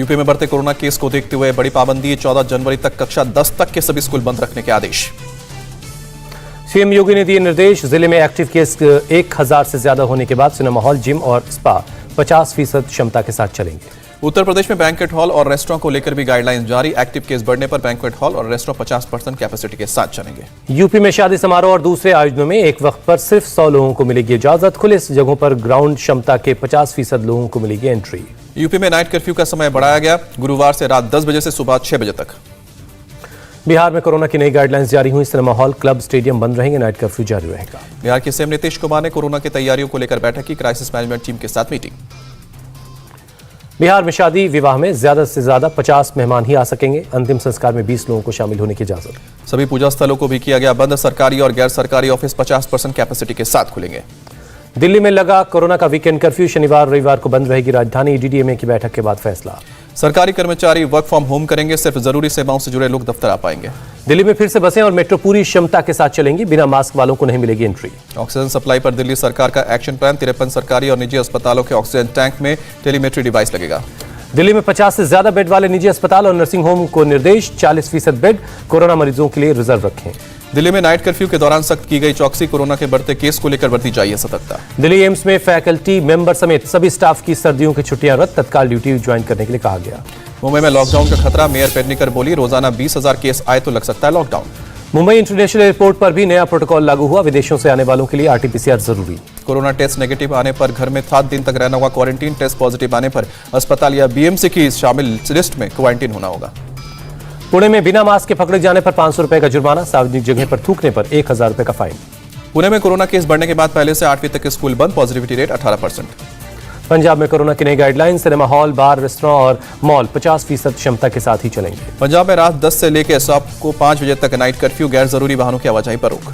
UP में बढ़ते corona case को देखते हुए बड़ी पाबंदी, 14 जनवरी तक कक्षा 10 तक के सभी स्कूल बंद रखने के आदेश। सीएम योगी ने दिए निर्देश, जिले में एक्टिव केस 1000 से ज्यादा होने के बाद सिनेमा हॉल, जिम और स्पा 50% क्षमता के साथ चलेंगे। उत्तर प्रदेश में बैंक्वेट हॉल और रेस्टोरेंट को लेकर भी गाइडलाइंस जारी। एक्टिव केस बढ़ने पर बैंक्वेट हॉल और रेस्टोरेंट 50% कैपेसिटी के साथ चलेंगे। यूपी में शादी समारोह और दूसरे आयोजनों में एक वक्त पर सिर्फ 100 लोगों को मिलेगी इजाजत। खुले जगहों पर ग्राउंड क्षमता के 50% लोगों को मिलेगी एंट्री। यूपी में नाइट कर्फ्यू का समय बढ़ाया गया, गुरुवार से रात 10 बजे से सुबह 6 बजे तक। बिहार में कोरोना की नई गाइडलाइंस जारी हुई, सिनेमा हॉल, क्लब, स्टेडियम बंद रहेंगे, नाइट कर्फ्यू जारी रहेगा। बिहार के सीएम नीतीश कुमार ने कोरोना की तैयारियों को लेकर बैठक की, क्राइसिस मैनेजमेंट टीम के साथ मीटिंग। बिहार में शादी विवाह में ज्यादा से ज्यादा 50 मेहमान ही आ सकेंगे। अंतिम संस्कार में 20 लोगों को शामिल होने की इजाजत। सभी पूजा स्थलों को भी किया गया बंद। सरकारी और गैर सरकारी ऑफिस 50% कैपेसिटी के साथ खुलेंगे। दिल्ली में लगा कोरोना का वीकेंड कर्फ्यू, शनिवार रविवार को बंद रहेगी राजधानी। डीडीएमए की बैठक के बाद फैसला। सरकारी कर्मचारी वर्क फ्रॉम होम करेंगे, सिर्फ जरूरी सेवाओं से जुड़े लोग दफ्तर आ पाएंगे। दिल्ली में फिर से बसें और मेट्रो पूरी क्षमता के साथ चलेंगी, बिना मास्क वालों को नहीं मिलेगी एंट्री। ऑक्सीजन सप्लाई पर दिल्ली सरकार का एक्शन प्लान, 53 सरकारी और निजी अस्पतालों के ऑक्सीजन टैंक में टेलीमेट्री डिवाइस लगेगा। दिल्ली में 50 से ज्यादा बेड वाले निजी अस्पताल और नर्सिंग होम को निर्देश, 40% बेड कोरोना मरीजों के लिए रिजर्व रखें। दिल्ली में नाइट कर्फ्यू के दौरान सख्त की गई चौकसी, कोरोना के बढ़ते केस को लेकर बरती जाइए सतर्कता। दिल्ली एम्स में फैकल्टी मेंबर समेत सभी स्टाफ की सर्दियों की छुट्टियां रद्द, तत्काल ड्यूटी ज्वाइन करने के लिए कहा गया। मुंबई में लॉकडाउन का खतरा, मेयर पेडनेकर बोली, रोजाना 20,000 केस आए तो लग सकता है लॉकडाउन। मुंबई इंटरनेशनल एयरपोर्ट पर भी नया प्रोटोकॉल लागू हुआ, विदेशों से आने वालों के लिए आरटीपीसीआर जरूरी। कोरोना टेस्ट नेगेटिव आने पर घर में 7 दिन तक रहना होगा क्वारंटीन, टेस्ट पॉजिटिव आने पर अस्पताल या बीएमसी की शामिल लिस्ट में क्वारंटीन होना होगा। पुणे में बिना मास्क के पकड़े जाने पर 500 रुपए का जुर्माना, सार्वजनिक जगह पर थूकने पर 1000 रुपए का फाइन। पुणे में कोरोना केस बढ़ने के बाद पहले से 8वीं तक के स्कूल बंद, पॉजिटिविटी रेट 18%। पंजाब में कोरोना की नई गाइडलाइन, सिनेमा हॉल, बार, रेस्टोरेंट और मॉल 50% क्षमता के साथ ही चलेंगे। पंजाब में रात 10 से लेकर शाम को 5 बजे तक नाइट कर्फ्यू, गैर जरूरी वाहनों की आवाजाही पर रोक।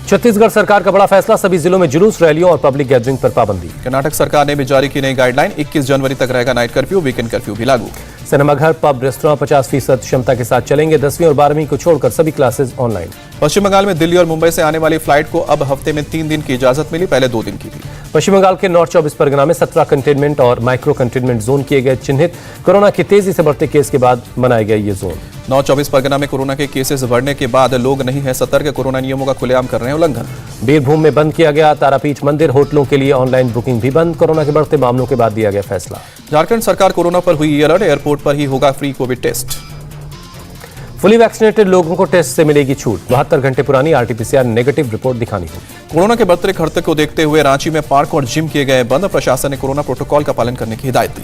छत्तीसगढ़ सरकार का बड़ा फैसला, सभी जिलों में जुलूस, रैलियों और पब्लिक गैदरिंग पर पाबंदी। कर्नाटक सरकार ने भी जारी की नई गाइडलाइन, 21 जनवरी तक रहेगा नाइट कर्फ्यू, वीकेंड कर्फ्यू भी लागू। सिनेमाघर, पब, रेस्टोरेंट 50% क्षमता के साथ चलेंगे। 10वीं और 12वीं को छोड़कर सभी क्लासेज ऑनलाइन। पश्चिम बंगाल में दिल्ली और मुंबई से आने वाली फ्लाइट को अब हफ्ते में 3 दिन की इजाजत मिली, पहले 2 दिन की थी। पश्चिम बंगाल के नॉर्थ 24 परगना में 17 कंटेनमेंट और माइक्रो कंटेनमेंट जोन किए गए चिन्हित। कोरोना की तेजी से बढ़ते केस के बाद बनाए गए ये जोन। नॉर्थ 24 परगना में कोरोना के केसेस बढ़ने के बाद लोग नहीं है सतर्क, कोरोना नियमों का खुलेआम कर रहे हैं उल्लंघन। बीरभूम में बंद किया गया तारापीठ मंदिर, होटलों के लिए ऑनलाइन बुकिंग भी बंद। कोरोना के बढ़ते मामलों के बाद दिया गया फैसला। झारखंड सरकार कोरोना पर हुई अलर्ट, एयरपोर्ट पर ही होगा free covid test. Fully vaccinated लोगों को टेस्ट से मिलेगी छूट, 72 घंटे पुरानी आरटीपीसीआर नेगेटिव रिपोर्ट दिखानी होगी। कोरोना के बढ़ते खतरे को देखते हुए रांची में पार्क और जिम किए गए बंद, प्रशासन ने कोरोना प्रोटोकॉल का पालन करने की हिदायत दी।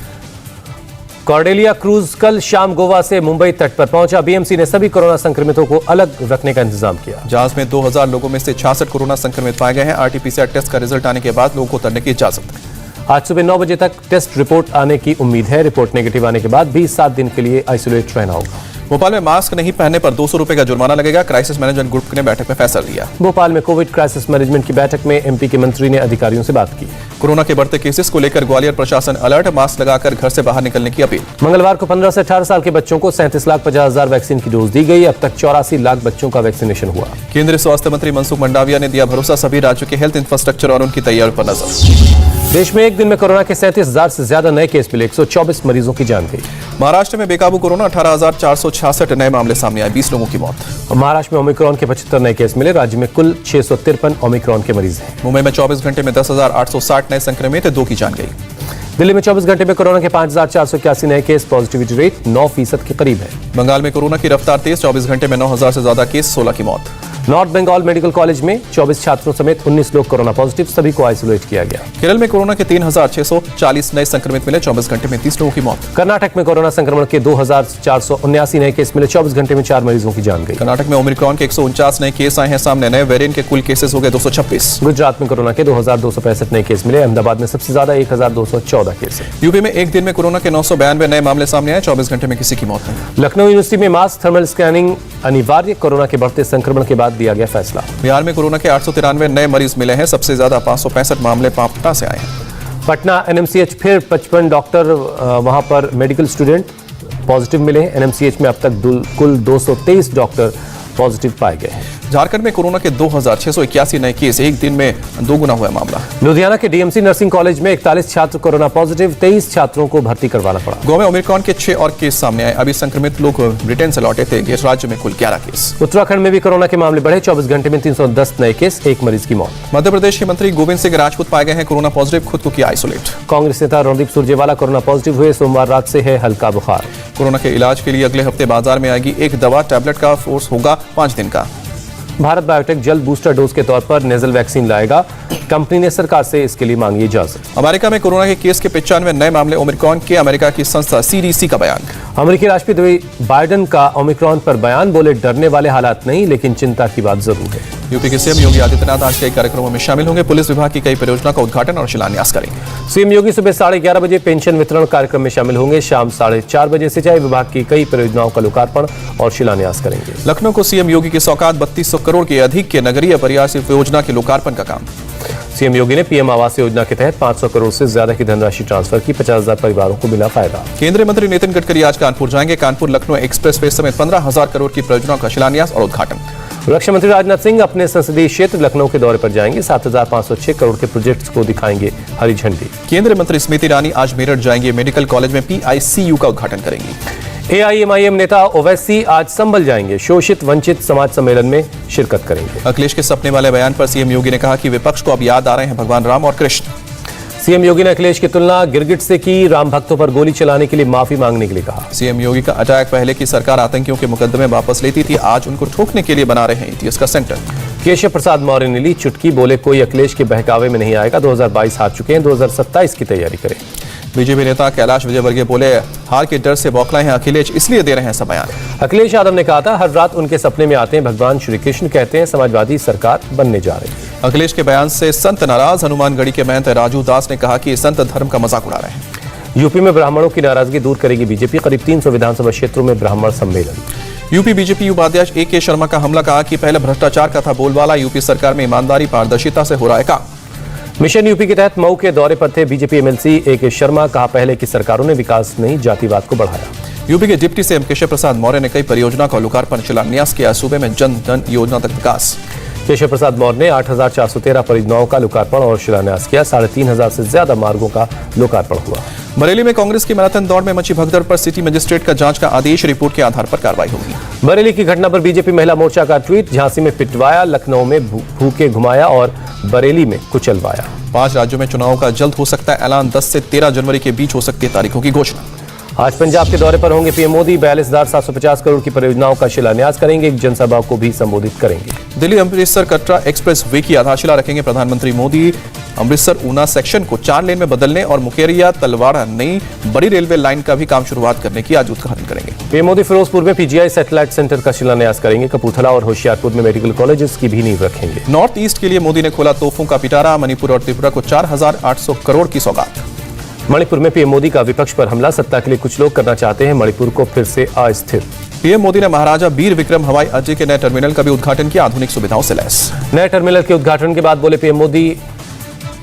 कॉर्डेलिया क्रूज कल शाम गोवा से मुंबई तट पर पहुंचा, बीएमसी ने सभी कोरोना संक्रमितों को अलग रखने का इंतजाम किया। जहाज में 2000 लोगों में से 66 कोरोना संक्रमित पाए गए हैं। आरटीपीसीआर टेस्ट का रिजल्ट आने के बाद लोगों को उतरने की इजाजत। आज सुबह 9 बजे तक टेस्ट रिपोर्ट आने की उम्मीद है। रिपोर्ट नेगेटिव आने के बाद भी 7 दिन के लिए आइसोलेट रहना होगा। भोपाल में मास्क नहीं पहनने पर 200 रुपए का जुर्माना लगेगा, क्राइसिस मैनेजमेंट ग्रुप ने बैठक में फैसला लिया। भोपाल में कोविड क्राइसिस मैनेजमेंट की बैठक में एमपी के मंत्री ने अधिकारियों से बात की। कोरोना के बढ़ते केसेस को लेकर ग्वालियर प्रशासन अलर्ट, मास्क लगाकर घर से बाहर निकलने की अपील। मंगलवार को 15 से 18 साल के बच्चों को 37,50,000 वैक्सीन की डोज दी गई। अब तक 84 लाख बच्चों का वैक्सीनेशन हुआ। केंद्रीय स्वास्थ्य मंत्री मनसुख मंडाविया ने दिया भरोसा, सभी राज्यों के हेल्थ इंफ्रास्ट्रक्चर और उनकी तैयारी पर नजर। देश में एक दिन में कोरोना के 37,000 से ज्यादा नए केस मिले, 124 मरीजों की जान गई। महाराष्ट्र में बेकाबू कोरोना, 18,466 नए मामले सामने आए, 20 लोगों की मौत। महाराष्ट्र में ओमिक्रॉन के 75 नए केस मिले, राज्य में कुल 653 ओमिक्रॉन के मरीज हैं। मुंबई में 24 घंटे में 10,860 नए संक्रमित, 2 की जान गई। दिल्ली में 24 घंटे में कोरोना के 5,481 नए केस, पॉजिटिविटी रेट 9% के करीब है। बंगाल में कोरोना की रफ्तार तेज, 24 घंटे में 9,000 से ज्यादा केस, 16 की मौत। नॉर्थ बंगाल मेडिकल कॉलेज में 24 छात्रों समेत 19 लोग कोरोना पॉजिटिव, सभी को आइसोलेट किया गया। केरल में कोरोना के 3,640 नए संक्रमित मिले, 24 घंटे में 30 लोगों की मौत। कर्नाटक में कोरोना संक्रमण के 2,479 नए केस मिले, 24 घंटे में 4 मरीजों की जान गई। कर्नाटक में ओमिक्रॉन के 149 नए केस आए हैं सामने, नए वेरिएंट के कुल केसेस हो गए 226। गुजरात में कोरोना के 2,265 नए केस मिले, अहमदाबाद में सबसे ज्यादा 1,214 केस है। यूपी में एक दिन में कोरोना के 992 नए मामले सामने आए, 24 घंटे में किसी की मौत नहीं। लखनऊ यूनिवर्सिटी में मास थर्मल स्कैनिंग अनिवार्य, कोरोना के बढ़ते संक्रमण के बाद दिया गया फैसला। बिहार में कोरोना के 893 नए मरीज मिले हैं, सबसे ज्यादा 565 मामले पांवटा से आए हैं। पटना एनएमसीएच फिर 55 डॉक्टर वहां पर मेडिकल स्टूडेंट पॉजिटिव मिले हैं। एनएमसीएच में अब तक कुल 223 डॉक्टर पॉजिटिव पाए गए हैं। झारखंड में कोरोना के 2,681 नए केस, एक दिन में 2 गुना हुआ मामला। लुधियाना के डीएमसी नर्सिंग कॉलेज में 41 छात्र कोरोना पॉजिटिव, 23 छात्रों को भर्ती करवाना पड़ा। गोवा में ओमिक्रॉन के 6 और केस सामने आए। अभी संक्रमित लोग ब्रिटेन से लौटे थे। इस राज्य में कुल 11 केस। उत्तराखंड में भी कोरोना के मामले बढ़े, 24 घंटे में 310 नए केस, 1 मरीज की मौत। मध्य प्रदेश के मंत्री गोविंद सिंह राजपूत पाए गए हैं कोरोना पॉजिटिव, खुद को किया आइसोलेट। कांग्रेस नेता रणदीप सुरजेवाला कोरोना पॉजिटिव हुए, सोमवार रात से है हल्का बुखार। कोरोना के इलाज के लिए अगले हफ्ते बाजार में आएगी एक दवा, टैबलेट का कोर्स होगा 5 दिन का। भारत बायोटेक जल्द बूस्टर डोज के तौर पर नेजल वैक्सीन लाएगा। कंपनी ने सरकार से इसके लिए मांगी इजाजत। अमेरिका में कोरोना के केस के 95 नए मामले ओमिक्रॉन के। अमेरिका की संस्था CDC का बयान। अमेरिकी राष्ट्रपति बाइडेन का ओमिक्रॉन पर बयान, बोले डरने वाले हालात नहीं लेकिन चिंता की बात जरूर है। यूपी के सीएम योगी आदित्यनाथ आज कई कार्यक्रमों में शामिल होंगे। पुलिस विभाग की कई परियोजना का उद्घाटन और शिलान्यास करेंगे। सीएम योगी सुबह 11:30 बजे पेंशन वितरण कार्यक्रम में शामिल होंगे। शाम 4:30 बजे सिंचाई विभाग की कई परियोजनाओं का लोकार्पण और शिलान्यास करेंगे। लखनऊ को सीएम योगी की सौगात, 3200 करोड़ के अधिक के नगरीय प्रयास योजना के लोकार्पण का काम। सीएम योगी ने पीएम आवास योजना के तहत 500 करोड़ से ज्यादा की धनराशि ट्रांसफर की, 50,000 परिवारों को मिला फायदा। केंद्रीय मंत्री नितिन गडकरी आज कानपुर जाएंगे। कानपुर लखनऊ एक्सप्रेसवे समेत 15,000 करोड़ की परियोजनाओं का शिलान्यास और उद्घाटन। रक्षा मंत्री राजनाथ सिंह अपने संसदीय क्षेत्र लखनऊ के दौरे पर जाएंगे। 7,506 करोड़ के प्रोजेक्ट्स को दिखाएंगे हरी झंडी। केंद्रीय मंत्री स्मृति ईरानी आज मेरठ जाएंगे। मेडिकल कॉलेज में PICU का उद्घाटन करेंगी। AIMIM नेता ओवैसी आज संभल जाएंगे। शोषित वंचित समाज सम्मेलन में शिरकत करेंगे। अखिलेश के सपने वाले बयान पर सीएम योगी ने कहा कि विपक्ष को अब याद आ रहे हैं भगवान राम और कृष्ण। सीएम योगी ने अखिलेश की तुलना गिरगिट से की, राम भक्तों पर गोली चलाने के लिए माफी मांगने के लिए कहा। सीएम योगी का अटैक, पहले की सरकार आतंकियों के मुकदमे वापस लेती थी, आज उनको ठोकने के लिए बना रहे हैं इतिहास का सेंटर। केशव प्रसाद मौर्य ने ली चुटकी, बोले कोई अखिलेश के बहकावे में नहीं आएगा। 2022 हार चुके हैं, 2027 की तैयारी करें। बीजेपी नेता कैलाश विजयवर्गीय बोले हार के डर से बौखलाए हैं अखिलेश, इसलिए दे रहे हैं ऐसा बयान। अखिलेश यादव ने कहा था हर रात उनके सपने में आते हैं भगवान श्री कृष्ण, कहते हैं समाजवादी सरकार बनने जा रही है। अखिलेश के बयान से संत नाराज। हनुमानगढ़ी के महंत राजू दास ने कहा कि संत धर्म का मजाक उड़ा रहे हैं। यूपी में ब्राह्मणों की नाराजगी दूर करेगी बीजेपी, करीब 300 विधानसभा क्षेत्रों में ब्राह्मण सम्मेलन। यूपी बीजेपी उपाध्यक्ष AK शर्मा का हमला, कहा कि पहले भ्रष्टाचार का था बोलबाला, यूपी सरकार में ईमानदारी पारदर्शिता से हो रहा है काम। मिशन यूपी के तहत मऊ के दौरे पर थे बीजेपी MLC AK शर्मा, कहा पहले की सरकारों ने विकास नहीं जातिवाद को बढ़ाया। यूपी के डिप्टी सीएम केशव प्रसाद मौर्य ने कई परियोजना का लोकार्पण शिलान्यास किया। सूबे में जन धन योजना तक विकास। केशव प्रसाद मौर्य ने 8,413 परियोजनाओं का लोकार्पण और शिलान्यास किया। 3,500 से ज्यादा मार्गों का लोकार्पण हुआ। बरेली में कांग्रेस की मैराथन दौड़ में मची भगदड़ पर सिटी मजिस्ट्रेट का जांच का आदेश, रिपोर्ट के आधार पर कार्रवाई होगी। बरेली की घटना पर बीजेपी महिला मोर्चा का ट्वीट, झांसी में पिटवाया, लखनऊ में भूखे घुमाया और बरेली में कुचलवाया। 5 राज्यों में चुनाव का जल्द हो सकता है ऐलान, 10 से 13 जनवरी के बीच हो सकती है तारीखों की घोषणा। आज पंजाब के दौरे पर होंगे पीएम मोदी, 42,750 करोड़ की परियोजनाओं का शिलान्यास करेंगे। एक जनसभा को भी संबोधित करेंगे। दिल्ली अमृतसर कटरा एक्सप्रेस वे की आधारशिला रखेंगे प्रधानमंत्री मोदी। अमृतसर ऊना सेक्शन को 4 लेन में बदलने और मुकेरिया तलवाड़ा नई बड़ी रेलवे लाइन का भी काम शुरुआत करने की आज उद्घाटन करेंगे। पीएम मोदी फिरोजपुर में PGI सैटेलाइट सेंटर का शिलान्यास करेंगे। कपूरथला और होशियारपुर में मेडिकल कॉलेजेस की भी नींव रखेंगे। नॉर्थ ईस्ट के लिए मोदी ने खोला तोहफों का पिटारा, मणिपुर और त्रिपुरा को 4,800 करोड़ की सौगात। मणिपुर में पीएम मोदी का विपक्ष पर हमला, सत्ता के लिए कुछ लोग करना चाहते हैं मणिपुर को फिर से अस्थिर। पीएम मोदी ने महाराजा वीर विक्रम हवाई अड्डे के नए टर्मिनल का भी उद्घाटन किया, आधुनिक सुविधाओं से लैस। नए टर्मिनल के उद्घाटन के बाद बोले पीएम मोदी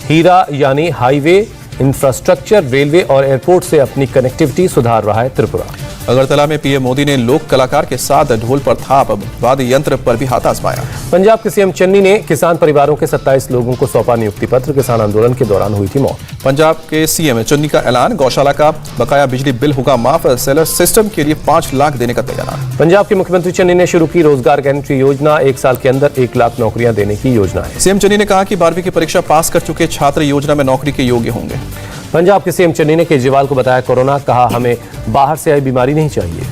हीरा यानी हाईवे, इंफ्रास्ट्रक्चर, रेलवे और एयरपोर्ट से अपनी कनेक्टिविटी सुधार रहा है त्रिपुरा। अगरतला में पीएम मोदी ने लोक कलाकार के साथ ढोल पर थाप, वाद्य यंत्र पर भी हाथ आजमाया। पंजाब के सीएम चन्नी ने किसान परिवारों के 27 लोगों को सौंपा नियुक्ति पत्र, किसान आंदोलन के दौरान हुई थी मौत। पंजाब के सीएम चन्नी का ऐलान, गौशाला का बकाया बिजली बिल होगा माफ, सेलर सिस्टम के लिए 5 लाख देने का तैयार। पंजाब के मुख्यमंत्री चन्नी ने शुरू की रोजगार गारंटी योजना, 1 साल के अंदर 1 लाख नौकरियां देने की योजना है। सीएम चन्नी ने कहा कि 12वीं की परीक्षा पास कर चुके छात्र योजना में नौकरी के योग्य होंगे। पंजाब के सीएम चन्नी ने केजरीवाल को बताया कोरोना, कहा हमें बाहर से आई बीमारी नहीं चाहिए।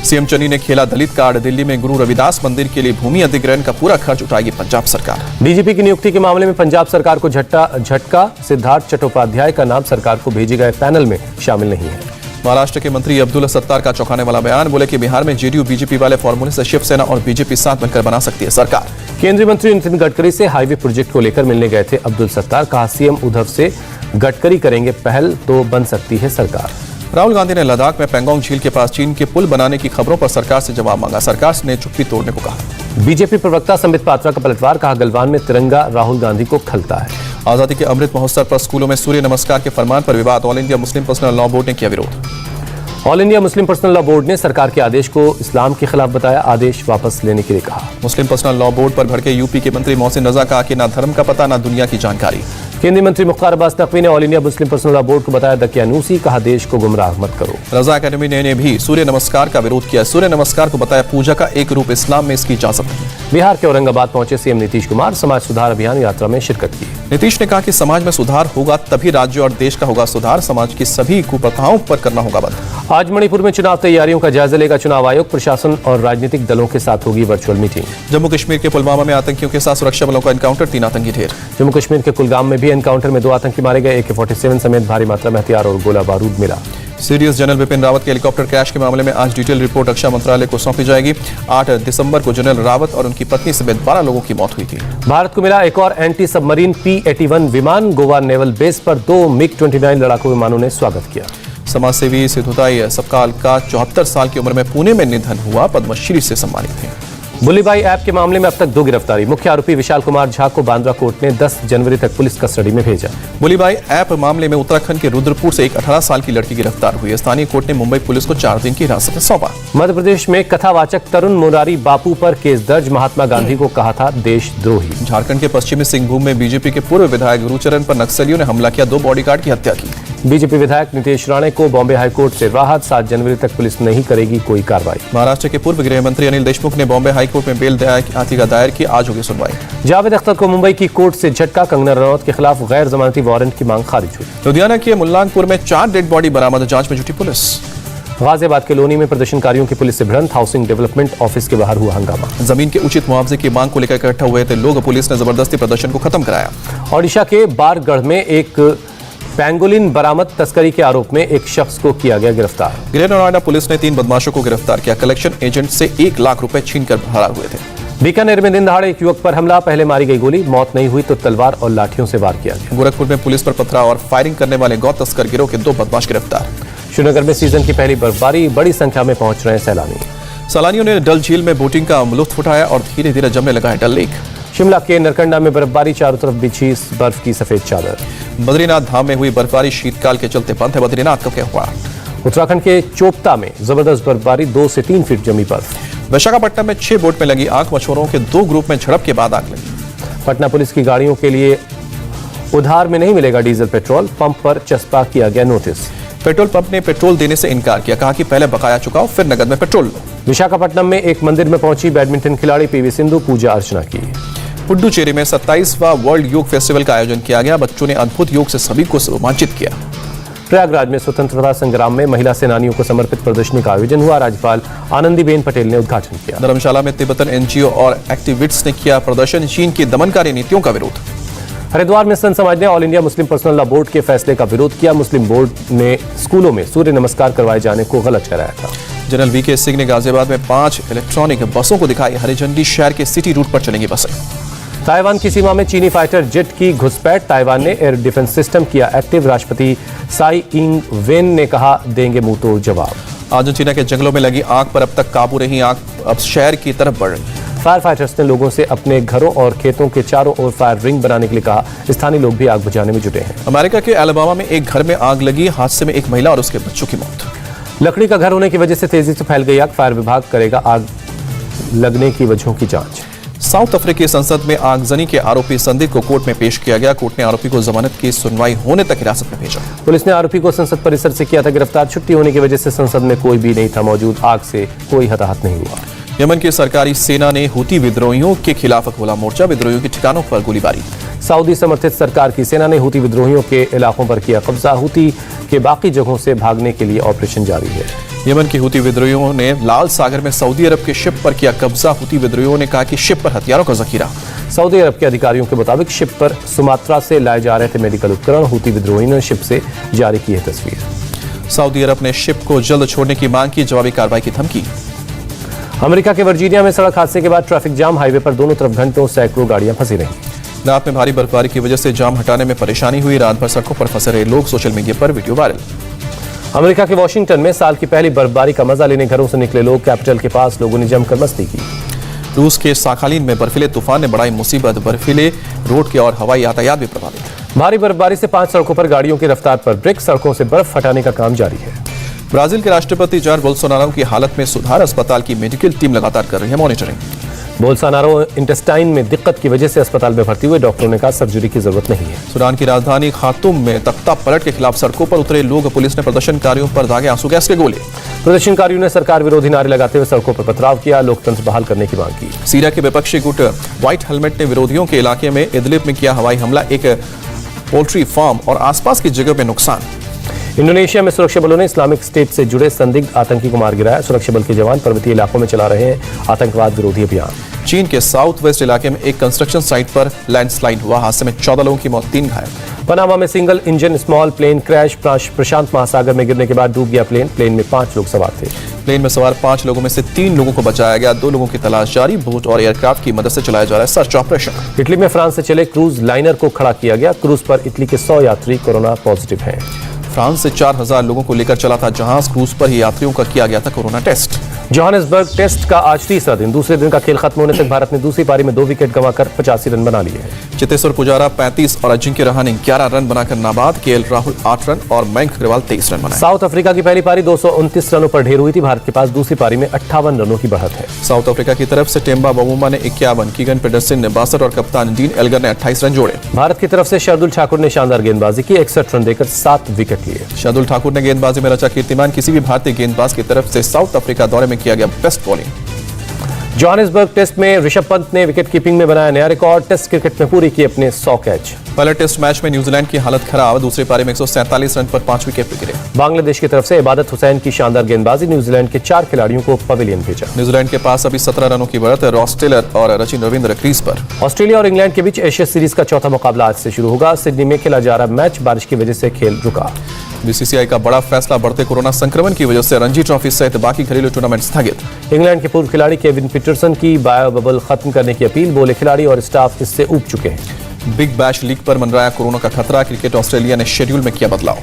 सीएम चन्नी ने खेला दलित कार्ड, दिल्ली में गुरु रविदास मंदिर के लिए भूमि अधिग्रहण का पूरा खर्च उठाएगी पंजाब सरकार। डीजीपी की नियुक्ति के मामले में पंजाब सरकार को झटका, सिद्धार्थ चट्टोपाध्याय का नाम सरकार को भेजे गए पैनल में शामिल नहीं है। महाराष्ट्र के मंत्री अब्दुल सत्तार का चौंकाने वाला बयान, बोले कि बिहार में जेडीयू बीजेपी वाले फॉर्मूले से शिवसेना और बीजेपी साथ मिलकर बना सकती है सरकार। केंद्रीय मंत्री नितिन गडकरी से हाईवे प्रोजेक्ट को लेकर मिलने गए थे अब्दुल सत्तार, कहा सीएम उद्धव से गडकरी करेंगे पहल तो बन सकती है सरकार। राहुल गांधी ने लद्दाख में पेंगोंग झील के पास चीन के पुल बनाने की खबरों पर सरकार से जवाब मांगा, सरकार ने चुप्पी तोड़ने को कहा। बीजेपी प्रवक्ता संबित पात्रा का पलटवार, कहा गलवान में तिरंगा राहुल गांधी को खलता है। आजादी के अमृत महोत्सव पर स्कूलों में सूर्य नमस्कार के फरमान पर विवाद, all India Muslim personal law board ने किया विरोध। All India Muslim personal law board ने सरकार के आदेश को इस्लाम के खिलाफ बताया, आदेश वापस लेने के लिए कहा। मुस्लिम पर्सनल लॉ बोर्ड पर भड़के यूपी के मंत्री मोहसिन रजा, कहा कि ना धर्म का पता ना दुनिया की जानकारी। केंद्रीय मंत्री मुख्तार अब्बास नकवी ने all India Muslim personal law board को बताया दकियानूसी, कहा देश को गुमराह मत करो। रजा अकेडमी ने भी सूर्य नमस्कार का विरोध किया। सूर्य नमस्कार को बताया पूजा का एक रूप, इस्लाम में इसकी इजाजत नहीं। बिहार के औरंगाबाद पहुंचे सीएम नीतीश कुमार, समाज सुधार अभियान यात्रा में शिरकत की। नीतीश ने कहा कि समाज में सुधार होगा तभी राज्य और देश का होगा सुधार, समाज की सभी कुप्रथाओं पर करना होगा बंद। आज मणिपुर में चुनाव तैयारियों का जायजा लेगा चुनाव आयोग, प्रशासन और राजनीतिक दलों के साथ होगी वर्चुअल मीटिंग। जम्मू कश्मीर के पुलवामा में आतंकियों के साथ सुरक्षा बलों का एनकाउंटर, 3 आतंकी ढेर। जम्मू कश्मीर के कुलगाम में भी एनकाउंटर में 2 आतंकी मारे गए, AK-47 समेत भारी मात्रा में हथियार और गोला बारूद मिला। सीडीएस जनरल बिपिन रावत के हेलीकॉप्टर क्रैश के मामले में आज डिटेल रिपोर्ट रक्षा मंत्रालय को सौंपी जाएगी। 8 दिसंबर को जनरल रावत और उनकी पत्नी समेत 12 लोगों की मौत हुई थी। भारत को मिला एक और एंटी सबमरीन P-81 विमान, गोवा नेवल बेस पर 2 MiG-29 लड़ाकू विमानों ने स्वागत किया। समाजसेवी सिद्धुताई सबकाल का 74 साल की उम्र में पुणे में निधन हुआ, पद्मश्री से सम्मानित थे। बुलीबाई ऐप के मामले में अब तक 2 गिरफ्तारी, मुख्य आरोपी विशाल कुमार झा को बांद्रा कोर्ट ने 10 जनवरी तक पुलिस कस्टडी में भेजा। बुलीबाई ऐप मामले में उत्तराखंड के रुद्रपुर से एक 18 साल की लड़की गिरफ्तार हुई है। स्थानीय कोर्ट ने मुंबई पुलिस को 4 दिन की हिरासत में सौंपा। मध्य प्रदेश में कथावाचक तरुण मुरारी बापू पर केस दर्ज, महात्मा गांधी को कहा था देशद्रोही। झारखंड के पश्चिमी सिंहभूम में बीजेपी के पूर्व विधायक गुरुचरण पर नक्सलियों ने हमला किया, 2 बॉडीगार्ड की हत्या की। बीजेपी विधायक नितेश राणे को बॉम्बे हाईकोर्ट से राहत, 7 जनवरी तक पुलिस नहीं करेगी कोई कार्रवाई। महाराष्ट्र के पूर्व गृह मंत्री अनिल देशमुख ने बॉम्बे हाईकोर्ट में बेल याचिका दायर की, आज होगी सुनवाई। जावेद अख्तर को मुंबई की कोर्ट से झटका, कंगना रनौत के खिलाफ गैर जमानती वारंट की मांग खारिज हुई। लुधियाना के मुल्लानपुर में 4 डेड बॉडी बरामद, जांच में जुटी पुलिस। गाजियाबाद के लोनी में प्रदर्शनकारियों की पुलिस से भिड़ंत, हाउसिंग डेवलपमेंट ऑफिस के बाहर हुआ हंगामा। जमीन के उचित मुआवजे की मांग को लेकर इकट्ठा हुए थे लोग, पुलिस ने जबरदस्ती प्रदर्शन को खत्म कराया। ओडिशा के बारगढ़ में एक पैंगोलिन बरामद, तस्करी के आरोप में एक शख्स को किया गया गिरफ्तार। ग्रेटर नोएडा पुलिस ने 3 बदमाशों को गिरफ्तार किया, कलेक्शन एजेंट से 1 लाख रुपए छीनकर फरार हुए थे। बीकानेर में दिन दहाड़े एक युवक पर हमला, पहले मारी गई गोली, मौत नहीं हुई तो तलवार और लाठियों से वार किया गया। गोरखपुर में पुलिस पर पथराव और फायरिंग करने वाले गौ तस्कर गिरोह के 2 बदमाश गिरफ्तार। श्रीनगर में सीजन की पहली बर्फबारी, बड़ी संख्या में पहुंच रहे सैलानी। सैलानियों ने डल झील में बोटिंग का लुत्फ उठाया और धीरे धीरे जमने लगा है डल लेक। शिमला के नरकंडा में बर्फबारी, चारों तरफ बिछी बर्फ की सफेद चादर। बद्रीनाथ धाम में हुई बर्फबारी शीतकाल के चलते बंद है, बद्रीनाथ का क्या हुआ। उत्तराखंड के चोपता में जबरदस्त बर्फबारी, 2 से 3 फीट जमी बर्फ। विशाखापट्टनम में 6 बोट में लगी आग, मछुआरों के 2 ग्रुप में झड़प के बाद आग लगी। पटना पुलिस की गाड़ियों के लिए उधार में नहीं मिलेगा डीजल पेट्रोल, पंप पर चस्पा किया गया नोटिस। पेट्रोल पंप ने पेट्रोल देने से इनकार किया, कहा कि पहले बकाया चुकाओ फिर नगद में पेट्रोल लो। विशाखापट्टनम में एक मंदिर में पहुंची बैडमिंटन खिलाड़ी PV सिंधु, पूजा अर्चना की। पुडुचेरी में 27वां वर्ल्ड योग फेस्टिवल का आयोजन किया गया, बच्चों ने अद्भुत योग से सभी को रोमांचित किया। प्रयागराज में स्वतंत्रता संग्राम में महिला सेनानियों को समर्पित प्रदर्शनी का आयोजन हुआ, राज्यपाल आनंदीबेन पटेल ने उद्घाटन किया। धर्मशाला में तिब्बतन NGO और एक्टिविस्ट्स ने किया प्रदर्शन, चीन की दमनकारी नीतियों का विरोध। हरिद्वार में संत समाज ने all India Muslim personal law board के फैसले का विरोध किया, मुस्लिम बोर्ड ने स्कूलों में सूर्य नमस्कार करवाए जाने को गलत ठहराया था। जनरल VK सिंह ने गाजियाबाद में 5 इलेक्ट्रॉनिक बसों को दिखाई हरी झंडी, शहर के सिटी रूट पर चलेंगी बसें। ताइवान की सीमा में चीनी फाइटर जेट की घुसपैठ, ताइवान ने एयर डिफेंस सिस्टम किया एक्टिव, राष्ट्रपति साई इंग वेन ने कहा देंगे मुंह तोड़ जवाब। अर्जेंटीना के जंगलों में लगी आग पर अब तक काबू रही आग, अब शहर की तरफ बढ़ रही है। फायर फाइटर्स ने लोगों से अपने घरों और खेतों के चारों ओर फायर रिंग बनाने के लिए कहा, स्थानीय लोग भी आग बुझाने में जुटे हैं। अमेरिका के एलाबामा में एक घर में आग लगी, हादसे में एक महिला और उसके बच्चों की मौत। लकड़ी का घर होने की वजह से तेजी से फैल गई आग, फायर विभाग करेगा आग लगने की वजहों की जांच। साउथ अफ्रीकी संसद में आगजनी के आरोपी संदिग्ध को कोर्ट में पेश किया गया, कोर्ट ने आरोपी को जमानत की सुनवाई होने तक हिरासत में भेजा। पुलिस ने आरोपी को संसद परिसर से किया था गिरफ्तार, छुट्टी होने की वजह से संसद में कोई भी नहीं था मौजूद, आग से कोई हताहत नहीं हुआ। यमन की सरकारी सेना ने हूती विद्रोहियों के खिलाफ खोला मोर्चा, विद्रोहियों के ठिकानों पर गोलीबारी। सऊदी समर्थित सरकार की सेना ने हूती विद्रोहियों के इलाकों पर किया कब्जा, हूती के बाकी जगहों से भागने के लिए ऑपरेशन जारी है। यमन के हूती विद्रोहियों ने लाल सागर में सऊदी अरब के शिप पर किया कब्जा, हूती विद्रोहियों ने कहा कि शिप पर हथियारों का जखीरा। सऊदी अरब के अधिकारियों के मुताबिक शिप पर सुमात्रा से लाए जा रहे थे मेडिकल उपकरण, हूती विद्रोहियों ने शिप से जारी की है तस्वीर। सऊदी अरब ने शिप को जल्द छोड़ने की मांग की, जवाबी कार्रवाई की धमकी। अमेरिका के वर्जीनिया में सड़क हादसे के बाद ट्रैफिक जाम, हाईवे पर दोनों तरफ घंटों सैकड़ों गाड़ियां फंसी रहीं। रात में भारी बर्फबारी की वजह से जाम हटाने में परेशानी हुई, रात भर सड़कों पर फंसे रहे लोग, सोशल मीडिया पर वीडियो वायरल। अमेरिका के वॉशिंगटन में साल की पहली बर्फबारी का मजा लेने घरों से निकले लोग, कैपिटल के पास लोगों ने जमकर मस्ती की। रूस के साखालिन में बर्फीले तूफान ने बढ़ाई मुसीबत, बर्फीले रोड के और हवाई यातायात भी प्रभावित। भारी बर्फबारी से 5 सड़कों पर गाड़ियों की रफ्तार पर ब्रेक, सड़कों से बर्फ हटाने का काम जारी है। ब्राजील के राष्ट्रपति जायर बोल्सोनारो की हालत में सुधार, अस्पताल की मेडिकल टीम लगातार कर रही है मॉनिटरिंग। बोल्सोनारो इंटेस्टाइन में दिक्कत की वजह से अस्पताल में भर्ती हुए, डॉक्टरों ने कहा सर्जरी की जरूरत नहीं है। सूडान की राजधानी खार्तूम में तख्ता पलट के खिलाफ सड़कों पर उतरे लोग, पुलिस ने प्रदर्शनकारियों पर दागे आंसू गैस के गोले। प्रदर्शनकारियों ने सरकार विरोधी नारे लगाते हुए सड़कों पर पथराव किया, लोकतंत्र बहाल करने की मांग की। सीरिया के विपक्षी गुट व्हाइट हेलमेट ने विरोधियों के इलाके में इदलिब में किया हवाई हमला, एक पोल्ट्री फार्म और आसपास की जगह में नुकसान। इंडोनेशिया में सुरक्षा बलों ने इस्लामिक स्टेट से जुड़े संदिग्ध आतंकी को मार गिराया, सुरक्षा बल के जवान पर्वतीय इलाकों में चला रहे हैं आतंकवाद विरोधी अभियान। चीन के साउथ वेस्ट इलाके में एक कंस्ट्रक्शन साइट पर लैंडस्लाइड हुआ, हादसे में 14 लोगों की मौत, 3 घायल। पनामा में single engine small plane crash, प्रशांत महासागर में गिरने के बाद डूब गया प्लेन में 5 लोग सवार थे। प्लेन में सवार 5 लोगों में से 3 लोगों को बचाया गया, 2 लोगों की तलाश जारी। बोट और एयरक्राफ्ट की मदद से चलाया जा रहा है सर्च ऑपरेशन। इटली में फ्रांस से चले क्रूज लाइनर को खड़ा किया गया, क्रूज पर इटली के 100 यात्री कोरोना पॉजिटिव हैं। फ्रांस से 4000 लोगों को लेकर चला था जहाज, क्रूज पर ही यात्रियों का किया गया था कोरोना टेस्ट। जोहानिसबर्ग टेस्ट का आज तीसरा दिन, दूसरे दिन का खेल खत्म होने तक भारत ने दूसरी पारी में 2 विकेट गंवाकर 85 रन बना लिए हैं। चेतेश्वर पुजारा 35 और अजिंक्य रहाणे 11 रन बनाकर नाबाद, केएल राहुल 8 रन और मयंक अग्रवाल 23 रन बनाए। साउथ अफ्रीका की पहली पारी 229 रनों पर ढेर हुई थी, भारत के पास दूसरी पारी में 58 रनों की बढ़त है। साउथ अफ्रीका की तरफ से टेम्बा बावुमा ने 51, कीगन पेडरसन ने 62 और कप्तान डीन एल्गर ने 28 रन जोड़े। भारत की तरफ से शार्दुल ठाकुर ने शानदार गेंदबाजी की, 61 रन देकर 7 विकेट लिए। शार्दुल ठाकुर ने गेंदबाजी में रचा कीर्तिमान, किसी भी भारतीय गेंदबाज की तरफ से साउथ अफ्रीका दौरे में किया गया बेस्ट बॉलिंग। जोहानिसबर्ग टेस्ट में ऋषभ पंत ने विकेट कीपिंग में बनाया नया रिकॉर्ड, टेस्ट क्रिकेट में पूरे किए अपने 100 कैच। पहले टेस्ट मैच में न्यूजीलैंड की हालत खराब, दूसरी पारी में 147 रन पर 5 विकेट गिरे। बांग्लादेश की तरफ से इबादत हुसैन की शानदार गेंदबाजी, न्यूजीलैंड के 4 खिलाड़ियों को पवेलियन भेजा। न्यूजीलैंड के पास अभी 17 रनों की बढ़त है, रॉस टेलर और रचिन रविंद्र क्रीज पर। ऑस्ट्रेलिया और इंग्लैंड के बीच एशिया सीरीज का चौथा मुकाबला आज से शुरू होगा, सिडनी में खेला जा रहा मैच बारिश की वजह से खेल रुका। बीसीसीआई का बड़ा फैसला, बढ़ते कोरोना संक्रमण की वजह से रणजी ट्रॉफी सहित बाकी घरेलू टूर्नामेंट स्थगित। इंग्लैंड के पूर्व खिलाड़ी केविन पीटरसन की बायो बबल खत्म करने की अपील, बोले खिलाड़ी और स्टाफ इससे ऊब चुके हैं। बिग बैश लीग पर मंडराया कोरोना का खतरा, क्रिकेट ऑस्ट्रेलिया ने शेड्यूल में किया बदलाव।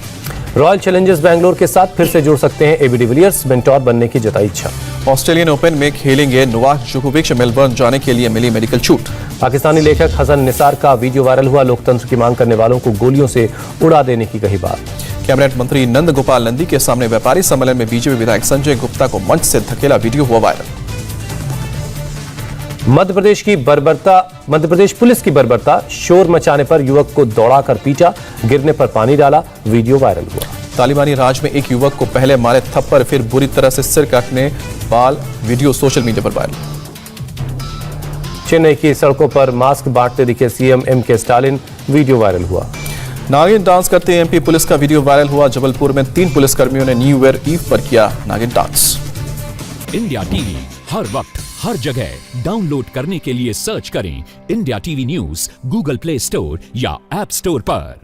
रॉयल चैलेंजर्स बैंगलोर के साथ फिर से जुड़ सकते हैं एबी डिविलियर्स, मेंटोर बनने की जताई इच्छा। ऑस्ट्रेलियन ओपन में खेलेंगे नोवाक जोकोविच, मेलबर्न जाने के लिए मिली मेडिकल छूट। पाकिस्तानी लेखक हसन निसार का वीडियो वायरल हुआ, लोकतंत्र की मांग करने वालों को गोलियों से उड़ा देने की कही बात। कैबिनेट मंत्री नंद गोपाल नंदी के सामने व्यापारी सम्मेलन में बीजेपी विधायक संजय गुप्ता को मंच से धकेला, वीडियो हुआ वायरल। मध्य प्रदेश पुलिस की बर्बरता, शोर मचाने पर युवक को दौड़ाकर पीटा, गिरने पर पानी डाला, वीडियो वायरल हुआ। तालिबानी राज में एक युवक को पहले मारे थप्पड़, फिर बुरी तरह से सिर काटने, बाल, वीडियो सोशल मीडिया पर वायरल। चेन्नई की सड़कों पर मास्क बांटते दिखे CM MK Stalin, video viral हुआ। नागिन डांस करते एमपी पुलिस का वीडियो वायरल हुआ, जबलपुर में 3 पुलिसकर्मियों ने न्यू ईयर ईव पर किया नागिन डांस। इंडिया टीवी हर वक्त हर जगह डाउनलोड करने के लिए सर्च करें India TV news Google play store या ऐप स्टोर पर।